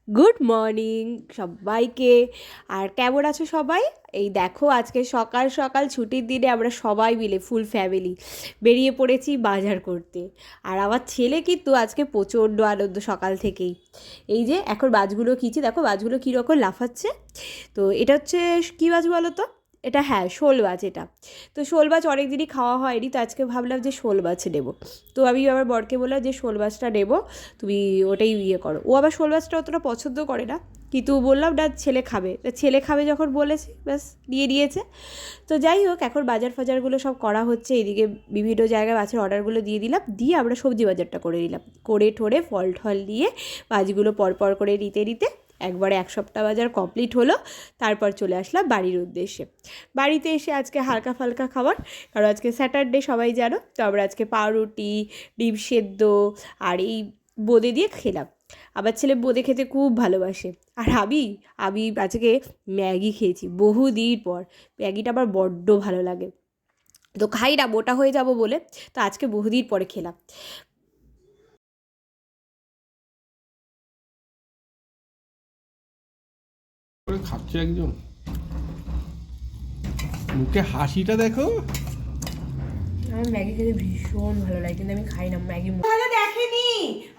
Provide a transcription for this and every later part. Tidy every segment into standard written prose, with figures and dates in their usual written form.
Good morning সবাইকে। আর কেমন আছো সবাই? এই দেখো আজকে সকাল সকাল ছুটির দিনে আমরা সবাই মিলে ফুল ফ্যামিলি বেরিয়ে পড়েছি বাজার করতে। আর আমার ছেলে কিন্তু আজকে প্রচণ্ড আনন্দ সকাল থেকেই। এই যে এখন মাছগুলো কিনছি, দেখো মাছগুলো কীরকম লাফাচ্ছে। তো এটা হচ্ছে কী মাছ বলো তো? এটা হ্যাঁ শোল মাছ এটা। তো শোল মাছ অনেক দিনই খাওয়া হয়নি, তো আজকে ভাবলাম যে শোল মাছ নেবো। তো আমি আমার বরকে বললাম যে শোল মাছটা নেবো, তুমি ওটাই ইয়ে করো। ও আবার শোল মাছটা অতটা পছন্দ করে না, কিন্তু বললাম না ছেলে খাবে, ছেলে খাবে যখন বলেছি ব্যাস নিয়ে নিয়েছে। তো যাই হোক, এখন বাজার ফাজারগুলো সব করা হচ্ছে, এদিকে বিভিন্ন জায়গায় মাছের অর্ডারগুলো দিয়ে দিলাম, দিয়ে আমরা সবজি বাজারটা করে নিলাম, করে ঠোরে ফল ঠল নিয়ে মাছগুলো পরপর করে নিতে নিতে একবারে এক সপ্তাহ বাজার কমপ্লিট হলো। তারপর চলে আসলাম বাড়ির উদ্দেশ্যে। বাড়িতে এসে আজকে হালকা ফালকা খাবার, কারণ আজকে স্যাটারডে সবাই জানো, তো আমরা আজকে পাউরুটি, ডিম সেদ্ধ আর এই বোঁদে দিয়ে খেলাম। আমার ছেলে বোঁদে খেতে খুব ভালোবাসে। আর আমি আজকে ম্যাগি খেয়েছি বহুদিন পর। ম্যাগিটা আমার বড্ড ভালো লাগে, তো খাই না মোটা হয়ে যাব বলে, তো আজকে বহুদিন পরে খেলাম। করে খাচ্ছে একজন, মুখে হাসিটা দেখো। আমার ম্যাগি খেতে ভীষণ ভালো লাগে, কিন্তু আমি খাই না ম্যাগি। ভালো দেখেনি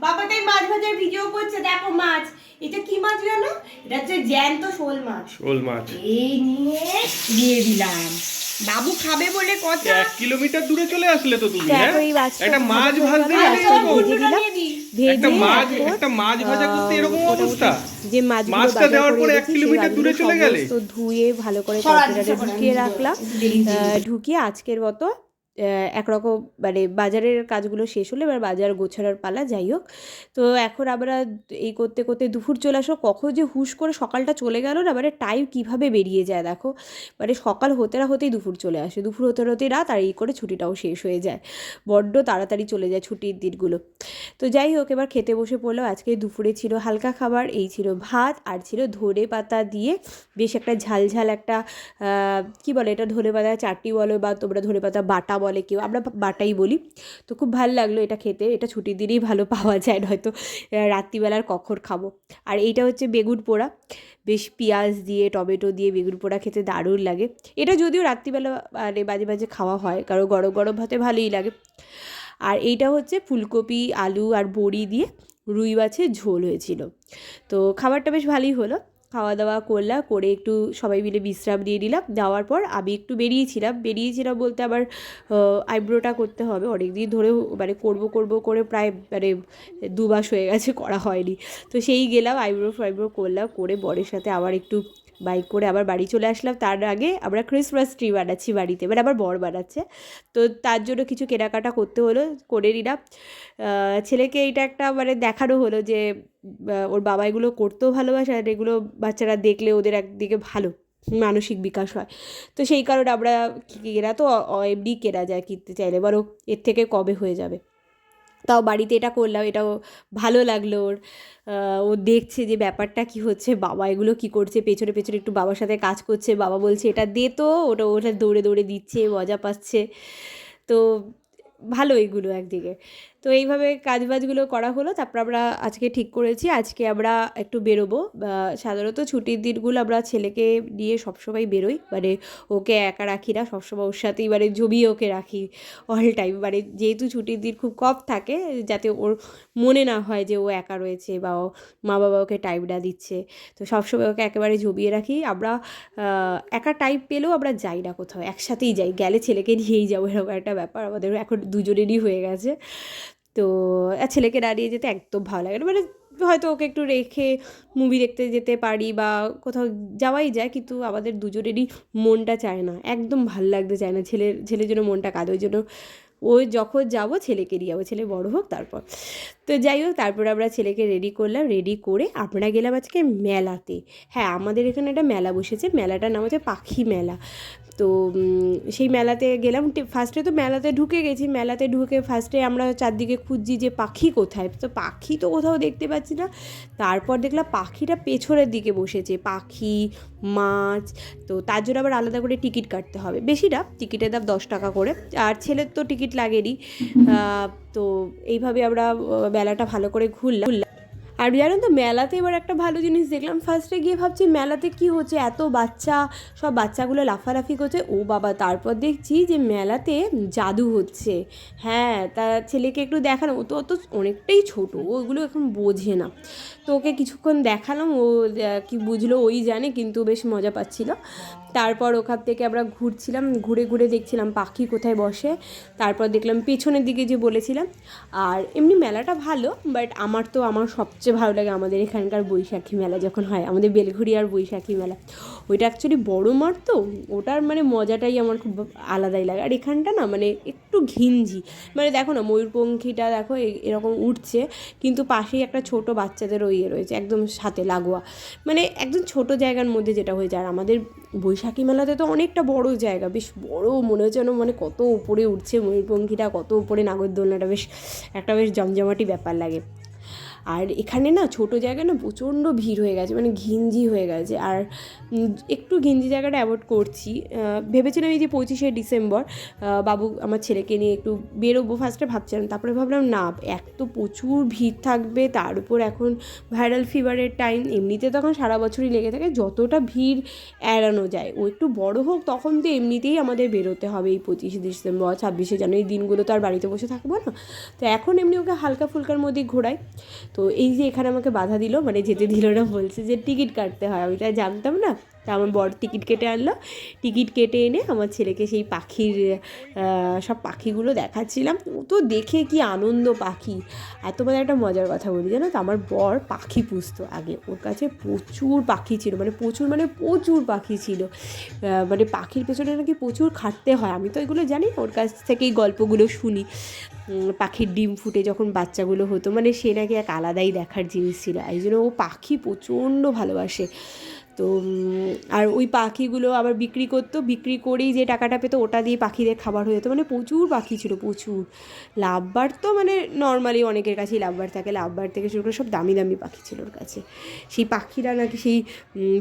বাবাটাই মাছ ভাজার ভিডিও করছে, দেখো মাছ। এটা কি মাছ জানো? এটা হচ্ছে জ্যান্ত শোল মাছ। শোল মাছ এই নিয়ে দিয়ে দিলাম, বাবু খাবে বলে কথা। 1 কিলোমিটার দূরে চলে আসলে তো তুমি। দেখো হ্যাঁ, এই মাছটা একটা মাছ ভাজতে গেলে এরকম একটা মাছ ভাজা করতে এরকম অবস্থা। যে মাছটা দেওয়ার পরে 1 কিলোমিটার দূরে চলে গেলে। তো ধুয়ে ভালো করে কন্টেনারে ঢুকিয়ে রাখলাম। ঢুকিয়ে আজকের মতো একরকম মানে বাজারের কাজগুলো শেষ হলে এবার বাজার গোছানোর পালা। যাই হোক, তো এখন আমরা এই করতে করতে দুপুর চলে আসো। কখন যে হুশ করে সকালটা চলে গেল না, মানে টাইম কীভাবে বেরিয়ে যায় দেখো। মানে সকাল হতে না হতেই দুপুর চলে আসে, দুপুর হতে হতেই রাত, আর এই করে ছুটিটাও শেষ হয়ে যায়। বড্ড তাড়াতাড়ি চলে যায় ছুটির দিনগুলো। তো যাই হোক, এবার খেতে বসে পড়লো। আজকে দুপুরে ছিল হালকা খাবার, এই ছিল ভাত আর ছিল ধনে পাতা দিয়ে বেশ একটা ঝালঝাল একটা কী বলে এটা, ধনে পাতা চাটনি বলো বা তোমরা ধনে পাতা বাটা বলে কেউ, আমরা বাটাই বলি। তো খুব ভালো লাগলো এটা খেতে, এটা ছুটির দিনেই ভালো পাওয়া যায়, নয়তো রাত্রিবেলার কখন খাবো। আর এইটা হচ্ছে বেগুন পোড়া, বেশ পেঁয়াজ দিয়ে টমেটো দিয়ে বেগুন পোড়া খেতে দারুণ লাগে। এটা যদিও রাত্রিবেলা মানে মাঝে মাঝে খাওয়া হয়, কারণ গরম গরম ভাতে ভালোই লাগে। আর এইটা হচ্ছে ফুলকপি আলু আর বড়ি দিয়ে রুই মাছের ঝোল হয়েছিল। তো খাবারটা বেশ ভালোই হলো। খাওয়া দাওয়া করলাম, করে একটু সবাই মিলে বিশ্রাম দিয়ে নিলাম। যাওয়ার পর আমি একটু বেরিয়েছিলাম বলতে আবার আইব্রোটা করতে হবে, অনেক দিন ধরে মানে করবো করে প্রায় মানে 2 মাস হয়ে গেছে করা হয়নি। তো সেই গেলাম, আইব্রো করলাম, করে বরের সাথে আবার একটু বাইক করে আবার বাড়ি চলে আসলাম। তার আগে আমরা ক্রিসমাস ট্রি বানাচ্ছি বাড়িতে, এবার আবার বর বানাচ্ছে, তো তার জন্য কিছু কেনাকাটা করতে হলো, করে নিলাম। ছেলেকে এটা একটা মানে দেখানো হলো যে ওর বাবা এগুলো করতেও ভালোবাসে, আর এগুলো বাচ্চারা দেখলে ওদের একদিকে ভালো মানসিক বিকাশ হয়। তো সেই কারণে আমরা কেনা তো এমনি কেনা যায়, কিনতে চাইলে বরং এর থেকে কবে হয়ে যাবে। তাও বাড়িতে এটা করলাম, এটাও ভালো লাগলো ওর। ও দেখছে যে ব্যাপারটা কী হচ্ছে, বাবা এগুলো কী করছে, পেছনে পেছনে একটু বাবার সাথে কাজ করছে, বাবা বলছে এটা দে, তো ওটা দৌড়ে দৌড়ে দিচ্ছে, মজা পাচ্ছে। তো ভালো এগুলো একদিকে। তো এইভাবে কাজবাজগুলো করা হলো। তারপর আমরা আজকে ঠিক করেছি আজকে আমরা একটু বেরোবো। সাধারণত ছুটির দিনগুলো আমরা ছেলেকে নিয়ে সবসময় বেরোই, মানে ওকে একা রাখি না, সবসময় ওর সাথেই মানে জমিয়ে ওকে রাখি অল টাইম। মানে যেহেতু ছুটির দিন খুব কম থাকে, যাতে ওর মনে না হয় যে ও একা রয়েছে বা ও মা বাবা ওকে টাইম না দিচ্ছে, তো সবসময় ওকে একেবারে জমিয়ে রাখি। আমরা একা টাইম পেলেও আমরা যাই না কোথাও, একসাথেই যাই, গেলে ছেলেকে নিয়েই যাবো, এরকম একটা ব্যাপার আমাদের এখন দুজনেরই হয়ে গেছে। তো ছেলেকে দাঁড়িয়ে যেতে একদম ভালো লাগে না, মানে হয়তো ওকে একটু রেখে মুভি দেখতে যেতে পারি বা কোথাও যাওয়াই যায়, কিন্তু আমাদের দুজনেরই মনটা চায় না, একদম ভাল লাগতে চায় না, ছেলের জন্য মনটা কাঁদে। ওই জন্য ওই যখন যাবো ছেলেকে নিয়ে যাবো, ছেলে বড় হোক তারপর। তো যাই হোক, তারপর আমরা ছেলেকে রেডি করলাম, রেডি করে আমরা গেলাম আজকে মেলাতে। হ্যাঁ, আমাদের এখানে একটা মেলা বসেছে, মেলাটার নাম হচ্ছে পাখি মেলা। তো সেই মেলাতে গেলাম। ফার্স্টে তো মেলাতে ঢুকে গেছি, মেলাতে ঢুকে ফার্স্টে আমরা চারদিকে খুঁজছি যে পাখি কোথায়, তো পাখি তো কোথাও দেখতে পাচ্ছি না। তারপর দেখলাম পাখিটা পেছনের দিকে বসেছে, পাখি মাছ। তো তার জন্য আবার আলাদা করে টিকিট কাটতে হবে, বেশি না, টিকিটের দাম 10 টাকা করে, আর ছেলের তো টিকিট লাগেনি। তো এইভাবে আমরা মেলাটা ভালো করে ঘুরলাম। আর জানো তো মেলাতে এবার একটা ভালো জিনিস দেখলাম, ফার্স্টে গিয়ে ভাবছি মেলাতে কি হচ্ছে, এত বাচ্চা, সব বাচ্চাগুলো লাফালাফি করছে, ও বাবা, তারপর দেখছি যে মেলাতে জাদু হচ্ছে। হ্যাঁ, তার ছেলেকে একটু দেখালাম, ও তো অত অনেকটাই ছোট, ওগুলো এখন বোঝে না, তো ওকে কিছুক্ষণ দেখালাম, ও কি বুঝলো ওই জানে, কিন্তু বেশ মজা পাচ্ছিল। তারপর ওখান থেকে আমরা ঘুরছিলাম, ঘুরে ঘুরে দেখছিলাম পাখি কোথায় বসে, তারপর দেখলাম পেছনের দিকে যে বলেছিলাম। আর এমনি মেলাটা ভালো, বাট আমার সবচেয়ে ভালো লাগে আমাদের এখানকার বৈশাখী মেলা যখন হয়, আমাদের বেলঘরিয়ার বৈশাখী মেলা। ওইটা অ্যাকচুয়ালি বড় মাঠ, তো ওটার মানে মজাটাই আমার খুব আলাদাই লাগে। আর এখানটা না মানে একটু ঘিঞ্জি, মানে দেখো না ময়ূরপঙ্খীটা দেখো এরকম উঠছে, কিন্তু পাশেই একটা ছোট বাচ্চাদেরও ইয়ে রয়েছে একদম সাথে লাগোয়া, মানে একদম ছোট জায়গার মধ্যে যেটা হয়ে যায়। আর আমাদের বৈশাখী মেলাতে তো অনেকটা বড় জায়গা, বেশ বড়, মনে হচ্ছে যেন মানে কত উপরে উঠছে ময়ূরপঙ্খীটা, কত উপরে নাগরদোলনাটা, বেশ জমজমাটি ব্যাপার লাগে। আর এখানে না ছোট জায়গায় না প্রচণ্ড ভিড় হয়ে গেছে, মানে ঘিঞ্জি হয়ে গেছে। আর একটু ঘিঞ্জি জায়গাটা অ্যাভয়েড করছি। ভেবেছিলাম এই যে 25শে ডিসেম্বর বাবু আমার ছেলেকে নিয়ে একটু বেরোবো, ফার্স্টে ভাবছিলাম, তারপরে ভাবলাম না, এক তো প্রচুর ভিড় থাকবে, তার উপর এখন ভাইরাল ফিভারের টাইম, এমনিতে তখন সারা বছরই লেগে থাকে, যতটা ভিড় এড়ানো যায়, ও একটু বড় হোক তখন তো এমনিতেই আমাদের বেরোতে হবে এই 25শে ডিসেম্বর 26শে জানুয়ারি, এই দিনগুলো তো আর বাড়িতে বসে থাকবো না। তো এখন এমনি ওকে হালকা ফুলকার মধ্যে ঘোরাই। তো এই যে এখানে আমাকে বাধা দিল, মানে যেতে দিল না, বলছে যে টিকিট কাটতে হয়, আমি তাই জানতাম না। তা আমার বড় টিকিট কেটে আনলো, টিকিট কেটে এনে আমার ছেলেকে সেই পাখির সব পাখিগুলো দেখাচ্ছিলাম, ও তো দেখে কি আনন্দ পাখি। আর তোমাদের একটা মজার কথা বলি, জানো তো আমার বর পাখি পুষতো আগে, ওর কাছে প্রচুর পাখি ছিল, মানে প্রচুর পাখি ছিল, মানে পাখির পেছনে নাকি প্রচুর খাটতে হয়, আমি তো এগুলো জানি না, ওর কাছ থেকেই গল্পগুলো শুনি। পাখির ডিম ফুটে যখন বাচ্চাগুলো হতো, মানে সে নাকি এক আলাদাই দেখার জিনিস ছিল, এই জন্য ও পাখি প্রচণ্ড ভালোবাসে। তো আর ওই পাখিগুলো আবার বিক্রি করতো, বিক্রি করেই যে টাকাটা পেতো ওটা দিয়ে পাখিদের খাবার হয়ে যেত, মানে প্রচুর পাখি ছিল, প্রচুর। লাভবার তো মানে নর্মালি অনেকের কাছেই লাভবার থাকে, লাভবার থেকে শুরু করে সব দামি দামি পাখি ছিল ওর কাছে। সেই পাখিরা নাকি সেই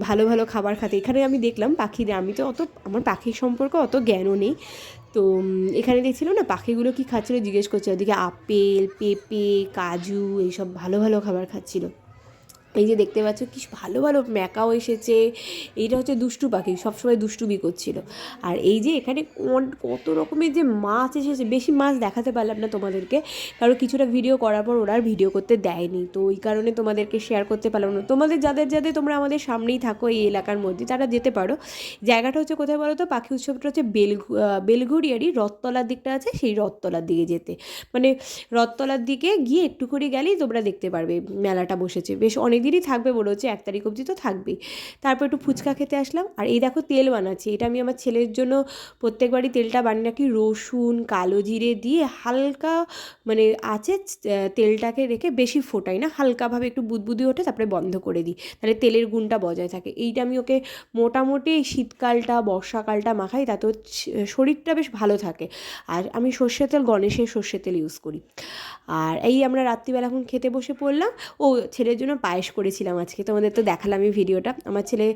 ভালো ভালো খাবার খাতে, এখানে আমি দেখলাম পাখিদের, আমি তো আমার পাখির সম্পর্কে অত জ্ঞানও নেই, তো এখানে দেখছিল না পাখিগুলো কী খাচ্ছিলো জিজ্ঞেস করছে, ওদিকে আপেল, পেঁপে, কাজু, এইসব ভালো ভালো খাবার খাচ্ছিল। এই যে দেখতে পাচ্ছ কি ভালো ভালো ম্যাকাও এসেছে, এইটা হচ্ছে দুষ্টু পাখি, সবসময় দুষ্টুমি করছিল। আর এই যে এখানে কত রকমের যে মাছ এসেছে, বেশি মাছ দেখাতে পারলাম না তোমাদেরকে, কারণ কিছুটা ভিডিও করার পর ওরা আর ভিডিও করতে দেয়নি, তো ওই কারণে তোমাদেরকে শেয়ার করতে পারলাম না। তোমাদের যাদের তোমরা আমাদের সামনেই থাকো এই এলাকার মধ্যে, তারা যেতে পারো। জায়গাটা হচ্ছে কোথায় বলো তো, পাখি উৎসবটা হচ্ছে বেলঘরিয়ারই রথতলার দিকটা আছে, সেই রথতলার দিকে যেতে, মানে রথতলার দিকে গিয়ে একটু করে গেলেই তোমরা দেখতে পারবে মেলাটা বসেছে, বেশ অনেক দিনই থাকবে বলে হচ্ছে, 1 তারিখ অবধি তো থাকবেই। তারপর একটু ফুচকা খেতে আসলাম, আর এই দেখো তেল বানাচ্ছি, এটা আমি আমার ছেলের জন্য প্রত্যেকবারই তেলটা বানিয়ে রাখি, রসুন কালো জিরে দিয়ে হালকা মানে আছে, তেলটাকে রেখে বেশি ফোটাই না, হালকাভাবে একটু বুদবুদি ওঠে, তারপরে বন্ধ করে দিই, তাহলে তেলের গুণটা বজায় থাকে। এইটা আমি ওকে মোটামুটি শীতকালটা বর্ষাকালটা মাখাই, তাতে শরীরটা বেশ ভালো থাকে। আর আমি সর্ষের তেল, গণেশের সর্ষের তেল ইউজ করি। আর এই আমরা রাত্রিবেলা এখন খেতে বসে পড়লাম। ও ছেলের জন্য পায়েস করেছিলাম আজকে, তোমাদের তো দেখালাম এই ভিডিওটা, আমার ছেলে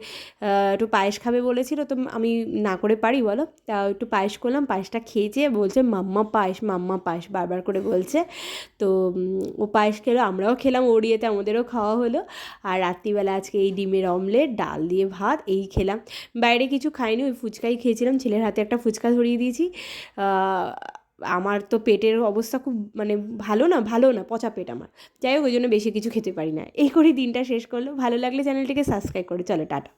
একটু পায়েস খাবে বলেছিল, তো আমি না করে পারি বলো, তা একটু পায়েস করলাম, পায়েসটা খেয়েছে, বলছে মাম্মা পায়েস বারবার করে বলছে। তো ও পায়েস খেলো, আমরাও খেলাম, ওর ইয়েতে আমাদেরও খাওয়া হলো। আর রাত্রিবেলা আজকে এই ডিমের অমলেট, ডাল দিয়ে ভাত এই খেলাম, বাইরে কিছু খাইনি, ওই ফুচকাই খেয়েছিলাম, ছেলের হাতে একটা ফুচকা ধরিয়ে দিয়েছি। আমার তো পেটের অবস্থা খুব মানে ভালো না, পচা পেট আমার, যাই হোক ওই জন্য বেশি কিছু খেতে পারি না। এই করেই দিনটা শেষ করলো। ভালো লাগলে চ্যানেলটিকে সাবস্ক্রাইব করে চলো, টাটা।